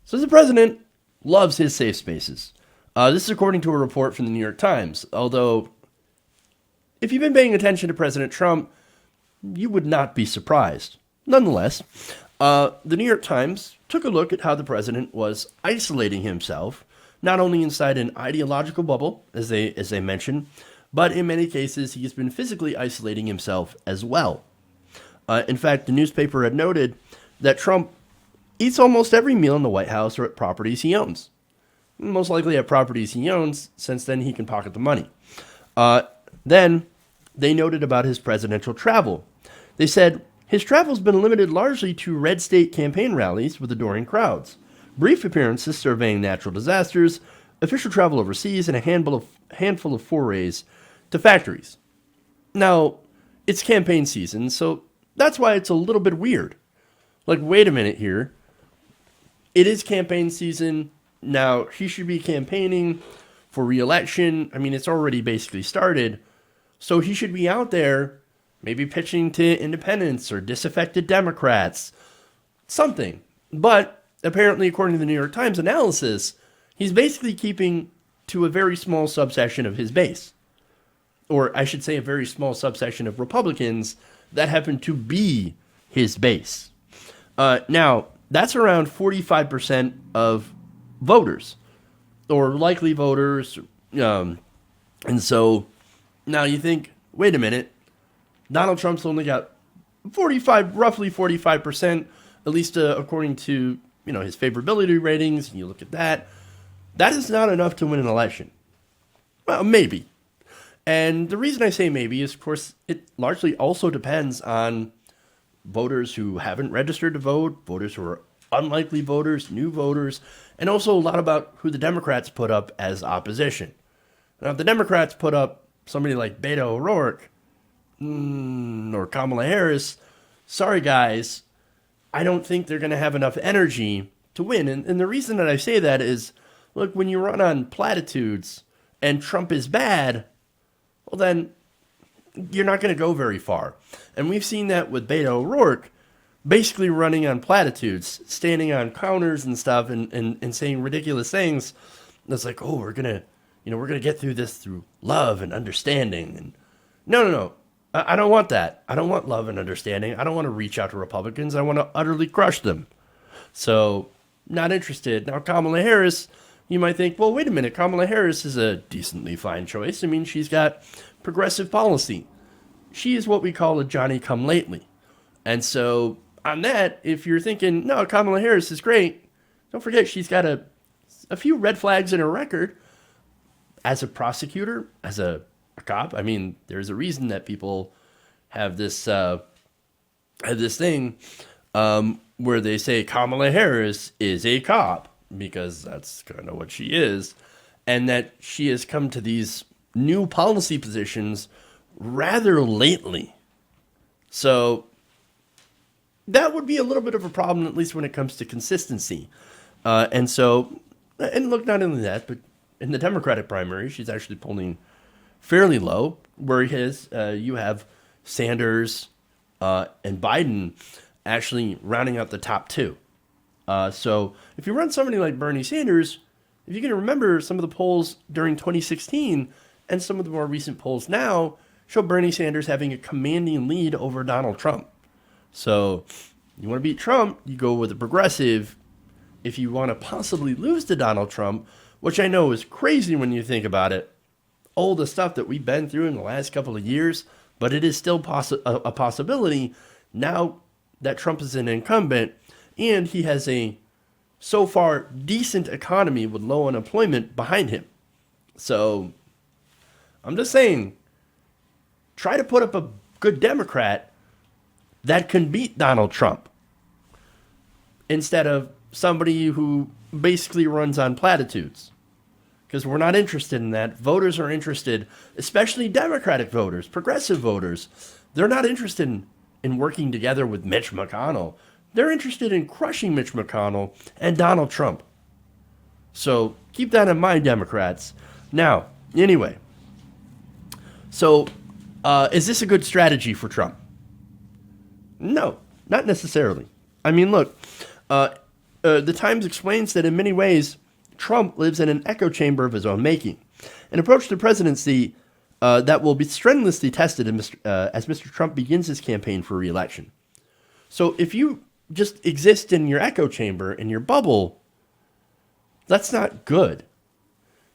So the president loves his safe spaces. This is according to a report from the New York Times. Although, if you've been paying attention to President Trump, you would not be surprised. Nonetheless, the New York Times took a look at how the president was isolating himself, not only inside an ideological bubble, as they mentioned, but in many cases he has been physically isolating himself as well. In fact, the newspaper had noted that Trump eats almost every meal in the White House or at properties he owns. Most likely at properties he owns, since then he can pocket the money. Then they noted about his presidential travel. They said his travel's been limited largely to red state campaign rallies with adoring crowds, brief appearances surveying natural disasters, official travel overseas, and a handful of forays to factories. Now, it's campaign season, so that's why it's a little bit weird. Like, wait a minute here. It is campaign season. Now, he should be campaigning for re-election. I mean, it's already basically started. So he should be out there maybe pitching to independents or disaffected Democrats. Something. But apparently, according to the New York Times analysis, he's basically keeping to a very small subsection of his base. Or I should say a very small subsection of Republicans that happen to be his base. Now, that's around 45% of voters, or likely voters. And so now you think, wait a minute, Donald Trump's only got roughly 45%, at least according to his favorability ratings. And you look at that, that is not enough to win an election. Well, maybe. And the reason I say maybe is, of course, it largely also depends on voters who haven't registered to vote, voters who are unlikely voters, new voters, and also a lot about who the Democrats put up as opposition. Now, if the Democrats put up somebody like Beto O'Rourke or Kamala Harris, sorry guys, I don't think they're going to have enough energy to win. And the reason that I say that is, look, when you run on platitudes and Trump is bad, well then you're not going to go very far. And we've seen that with Beto O'Rourke, basically running on platitudes, standing on counters and stuff and saying ridiculous things. It's like, oh, we're going to get through this through love and understanding. And no. I don't want that. I don't want love and understanding. I don't want to reach out to Republicans. I want to utterly crush them. So, not interested. Now, Kamala Harris, you might think, well, wait a minute. Kamala Harris is a decently fine choice. I mean, she's got progressive policy. She is what we call a Johnny-come-lately. And so, on that, if you're thinking, no, Kamala Harris is great, don't forget she's got a few red flags in her record as a prosecutor, as a cop. I mean, there's a reason that people have this thing where they say Kamala Harris is a cop, because that's kind of what she is, and that she has come to these new policy positions rather lately. So that would be a little bit of a problem, at least when it comes to consistency. And look, not only that, but in the Democratic primary, she's actually polling fairly low, whereas you have Sanders and Biden actually rounding out the top two. So if you run somebody like Bernie Sanders, if you can remember some of the polls during 2016 and some of the more recent polls now show Bernie Sanders having a commanding lead over Donald Trump. So you want to beat Trump, you go with a progressive. If you want to possibly lose to Donald Trump, which I know is crazy when you think about it, all the stuff that we've been through in the last couple of years, but it is still a possibility now that Trump is an incumbent and he has a so far decent economy with low unemployment behind him. So I'm just saying, try to put up a good Democrat that can beat Donald Trump instead of somebody who basically runs on platitudes. Because we're not interested in that. Voters are interested, especially Democratic voters, progressive voters. They're not interested in working together with Mitch McConnell. They're interested in crushing Mitch McConnell and Donald Trump. So keep that in mind, Democrats. Now, anyway. So, is this a good strategy for Trump? No, not necessarily. I mean, look, the Times explains that in many ways, Trump lives in an echo chamber of his own making, an approach to the presidency that will be strenuously tested as Mr. Trump begins his campaign for re-election. So if you just exist in your echo chamber, in your bubble, that's not good,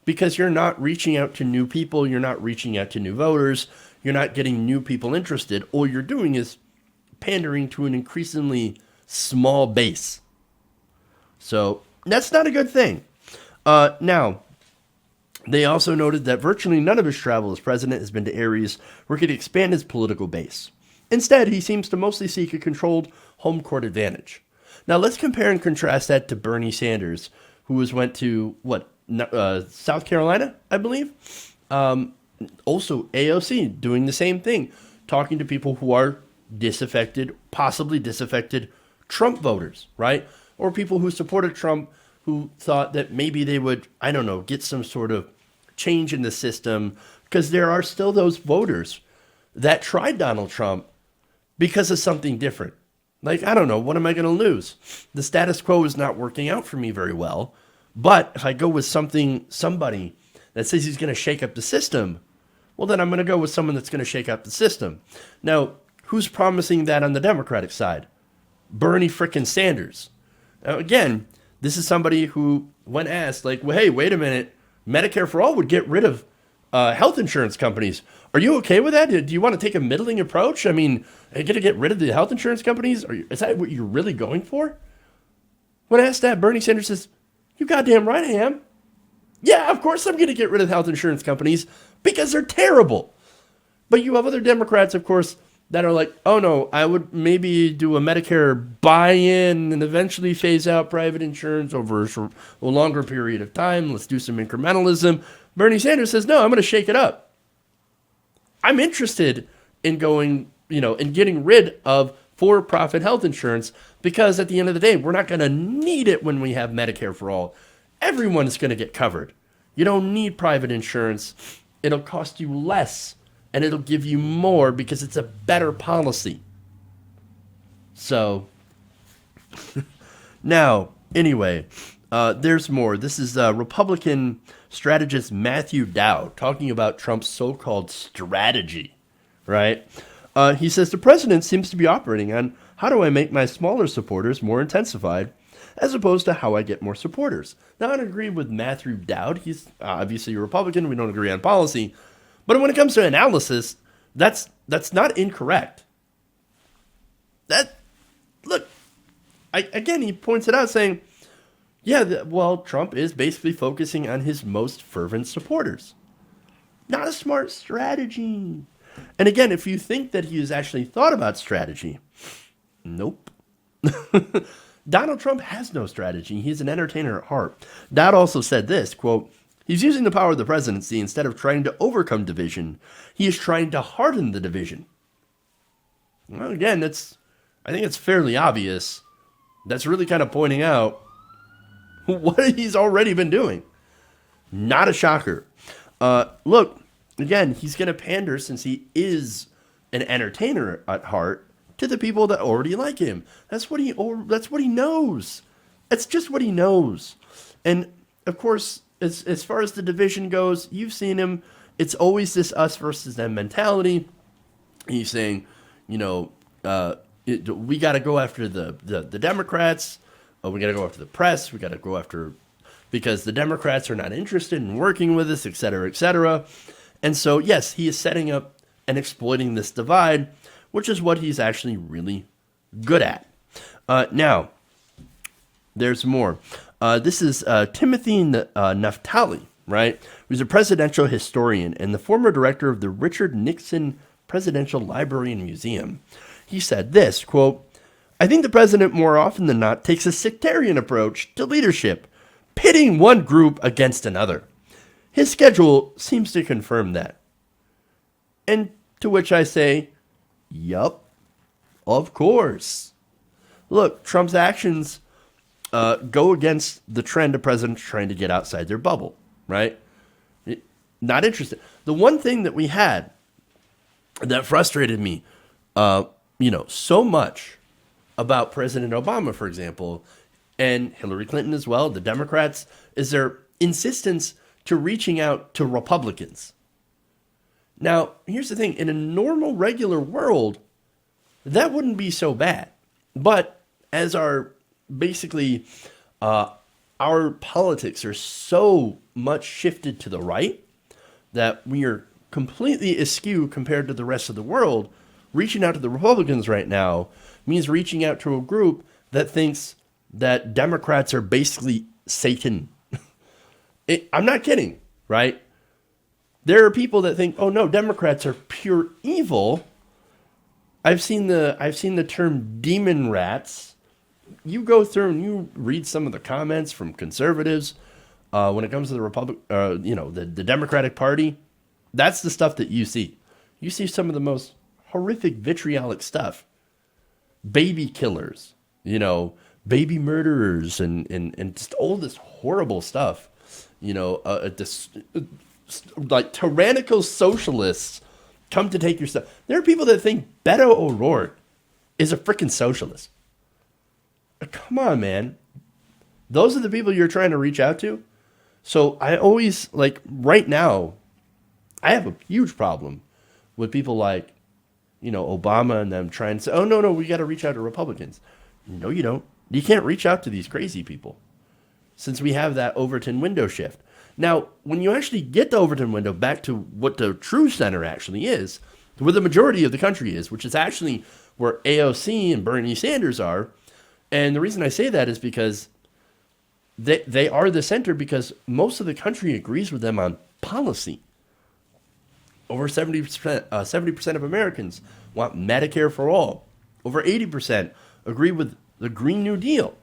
because you're not reaching out to new people, you're not reaching out to new voters, you're not getting new people interested. All you're doing is pandering to an increasingly small base. So that's not a good thing. Now, they also noted that virtually none of his travel as president has been to areas where he could expand his political base. Instead, he seems to mostly seek a controlled home court advantage. Now, let's compare and contrast that to Bernie Sanders, who went to, South Carolina, I believe? Also, AOC doing the same thing, talking to people who are disaffected, possibly disaffected Trump voters, right? Or people who supported Trump who thought that maybe they would, I don't know, get some sort of change in the system, because there are still those voters that tried Donald Trump because of something different. Like, I don't know, what am I going to lose? The status quo is not working out for me very well. But if I go with somebody that says he's going to shake up the system, well, then I'm going to go with someone that's going to shake up the system. Now, who's promising that on the Democratic side? Bernie frickin' Sanders. Now, again, this is somebody who, when asked, like, well, hey, wait a minute, Medicare for All would get rid of health insurance companies. Are you okay with that? Do you want to take a middling approach? I mean, are you going to get rid of the health insurance companies? Is that what you're really going for? When asked that, Bernie Sanders says, you goddamn right I am. Yeah, of course I'm going to get rid of health insurance companies because they're terrible. But you have other Democrats, of course, that are like, oh no, I would maybe do a Medicare buy-in and eventually phase out private insurance over a longer period of time. Let's do some incrementalism. Bernie Sanders says, no, I'm going to shake it up. I'm interested in going, in getting rid of for-profit health insurance, because at the end of the day, we're not going to need it when we have Medicare for All. Everyone is going to get covered. You don't need private insurance. It'll cost you less, and it'll give you more because it's a better policy. So, now, anyway, there's more. This is Republican strategist Matthew Dowd talking about Trump's so-called strategy, right? He says the president seems to be operating on how do I make my smaller supporters more intensified, as opposed to how I get more supporters. Now, I don't agree with Matthew Dowd. He's obviously a Republican. We don't agree on policy. But when it comes to analysis, that's not incorrect. Again, he points it out saying, yeah, Trump is basically focusing on his most fervent supporters. Not a smart strategy. And again, if you think that he has actually thought about strategy, nope. Donald Trump has no strategy. He's an entertainer at heart. Dowd also said this, quote, he's using the power of the presidency instead of trying to overcome division. He is trying to harden the division. Well, again, I think it's fairly obvious. That's really kind of pointing out what he's already been doing. Not a shocker. Look, again, he's going to pander, since he is an entertainer at heart, to the people that already like him. That's what he knows. That's just what he knows. And of course, as far as the division goes, you've seen him. It's always this us versus them mentality. He's saying, we got to go after the Democrats. We got to go after the press. We got to go after, because the Democrats are not interested in working with us, et cetera, et cetera. And so, yes, he is setting up and exploiting this divide, which is what he's actually really good at. Now, there's more. This is Timothy Naftali, right? Who's a presidential historian and the former director of the Richard Nixon Presidential Library and Museum. He said this, quote, I think the president more often than not takes a sectarian approach to leadership, pitting one group against another. His schedule seems to confirm that. And to which I say, yup, of course. Look, Trump's actions go against the trend of presidents trying to get outside their bubble, right? Not interested. The one thing that we had that frustrated me, so much about President Obama, for example, and Hillary Clinton as well, the Democrats, is their insistence to reaching out to Republicans. Now, here's the thing. In a normal, regular world, that wouldn't be so bad. But as basically, our politics are so much shifted to the right that we are completely askew compared to the rest of the world, reaching out to the Republicans right now means reaching out to a group that thinks that Democrats are basically Satan. I'm not kidding, right? There are people that think, oh no, Democrats are pure evil. I've seen the term demon rats. You go through and you read some of the comments from conservatives when it comes to the Democratic Party. That's the stuff that you see. You see some of the most horrific, vitriolic stuff. Baby killers, baby murderers, and just all this horrible stuff. Like tyrannical socialists come to take your stuff. There are people that think Beto O'Rourke is a freaking socialist. Come on, man. Those are the people you're trying to reach out to. So I always, right now, I have a huge problem with people like, Obama and them trying to say, oh, no, we got to reach out to Republicans. No, you don't. You can't reach out to these crazy people since we have that Overton window shift. Now, when you actually get the Overton window back to what the true center actually is, where the majority of the country is, which is actually where AOC and Bernie Sanders are. And the reason I say that is because they are the center because most of the country agrees with them on policy. Over 70% of Americans want Medicare for all. Over 80% agree with the Green New Deal.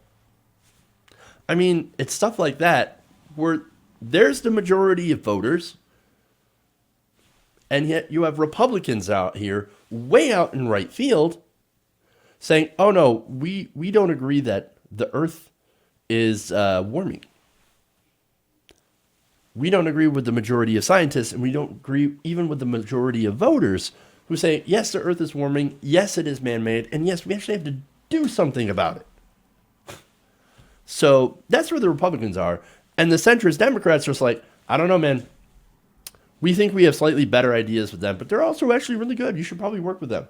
I mean, it's stuff like that where there's the majority of voters, and yet you have Republicans out here, way out in right field, saying, oh no, we don't agree that the earth is warming. We don't agree with the majority of scientists, and we don't agree even with the majority of voters who say, yes, the earth is warming, yes, it is man-made, and yes, we actually have to do something about it. So that's where the Republicans are. And the centrist Democrats are just like, I don't know, man. We think we have slightly better ideas with them, but they're also actually really good. You should probably work with them.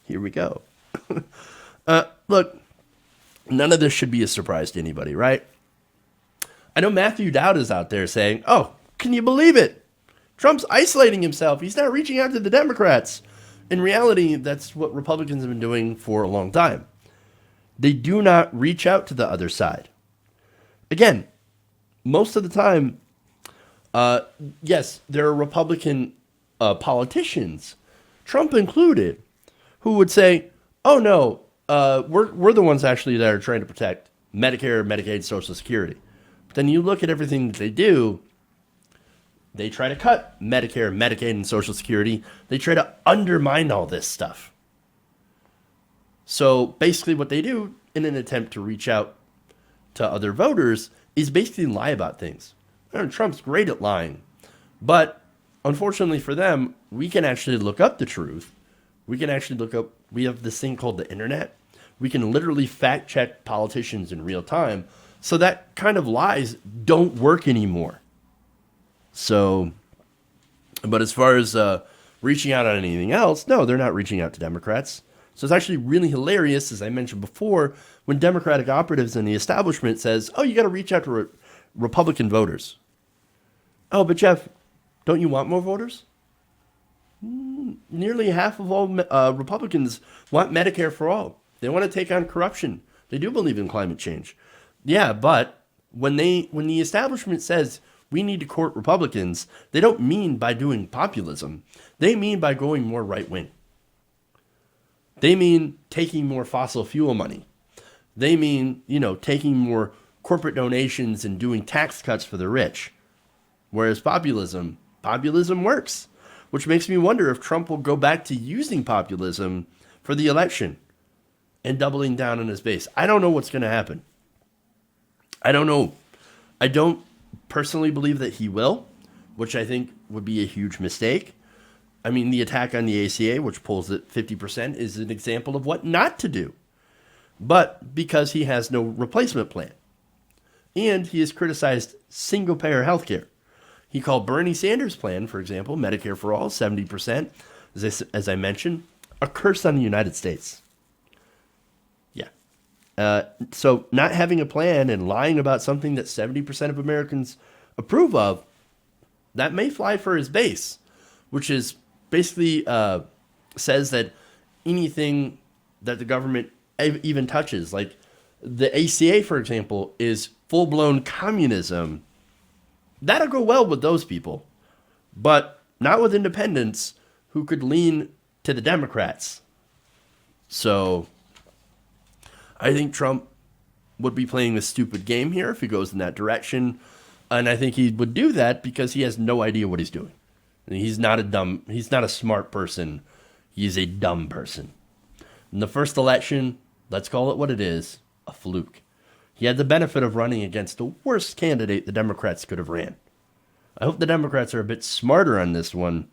Here we go. Look, none of this should be a surprise to anybody, right? I know Matthew Dowd is out there saying, oh, can you believe it? Trump's isolating himself. He's not reaching out to the Democrats. In reality, that's what Republicans have been doing for a long time. They do not reach out to the other side. Again, most of the time, yes, there are Republican politicians, Trump included, who would say, oh no, we're the ones actually that are trying to protect Medicare, Medicaid, Social Security. But then you look at everything that they do, they try to cut Medicare, Medicaid, and Social Security. They try to undermine all this stuff. So basically what they do in an attempt to reach out to other voters is basically lie about things. Trump's great at lying. But unfortunately for them, we can actually look up the truth. We have this thing called the internet. We can literally fact check politicians in real time. So that kind of lies don't work anymore. So, but as far as reaching out on anything else, no, they're not reaching out to Democrats. So it's actually really hilarious, as I mentioned before, when Democratic operatives in the establishment says, oh, you got to reach out to Republican voters. Oh, but Jeff, don't you want more voters? Nearly half of all Republicans want Medicare for all. They want to take on corruption. They do believe in climate change. Yeah, but when the establishment says we need to court Republicans, they don't mean by doing populism. They mean by going more right-wing. They mean taking more fossil fuel money. They mean, taking more corporate donations and doing tax cuts for the rich. Whereas populism works, which makes me wonder if Trump will go back to using populism for the election and doubling down on his base. I don't know what's going to happen. I don't know. I don't personally believe that he will, which I think would be a huge mistake. I mean, the attack on the ACA, which polls at 50%, is an example of what not to do. but because he has no replacement plan. And he has criticized single-payer healthcare. He called Bernie Sanders' plan, for example, Medicare for All, 70%, as I mentioned, a curse on the United States. Yeah. So not having a plan and lying about something that 70% of Americans approve of, that may fly for his base, which is basically says that anything that the government even touches, like the ACA, for example, is full-blown communism. That'll go well with those people, but not with independents who could lean to the Democrats. So I think Trump would be playing a stupid game here if he goes in that direction. And I think he would do that because he has no idea what he's doing. He's not a smart person. He's a dumb person. In the first election, let's call it what it is, a fluke. He had the benefit of running against the worst candidate the Democrats could have ran. I hope the Democrats are a bit smarter on this one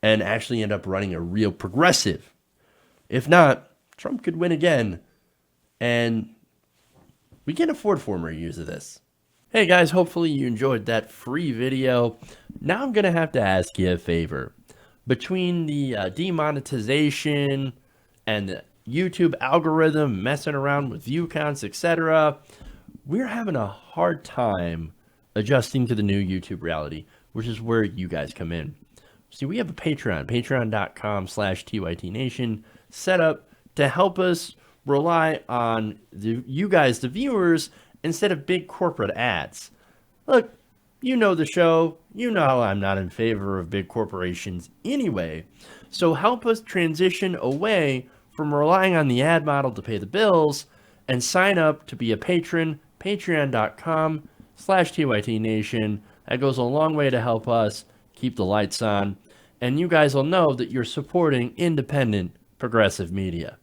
and actually end up running a real progressive. If not, Trump could win again, and we can't afford 4 more years of this. Hey guys, hopefully you enjoyed that free video. Now I'm going to have to ask you a favor. Between the demonetization and the YouTube algorithm messing around with view counts, etc., we're having a hard time adjusting to the new YouTube reality, which is where you guys come in. See, we have a Patreon, patreon.com/TYTNation, set up to help us rely on you guys, the viewers, instead of big corporate ads. Look, you know the show. You know I'm not in favor of big corporations anyway. So help us transition away from relying on the ad model to pay the bills and sign up to be a patron, patreon.com/TYTNation. That goes a long way to help us keep the lights on. And you guys will know that you're supporting independent progressive media.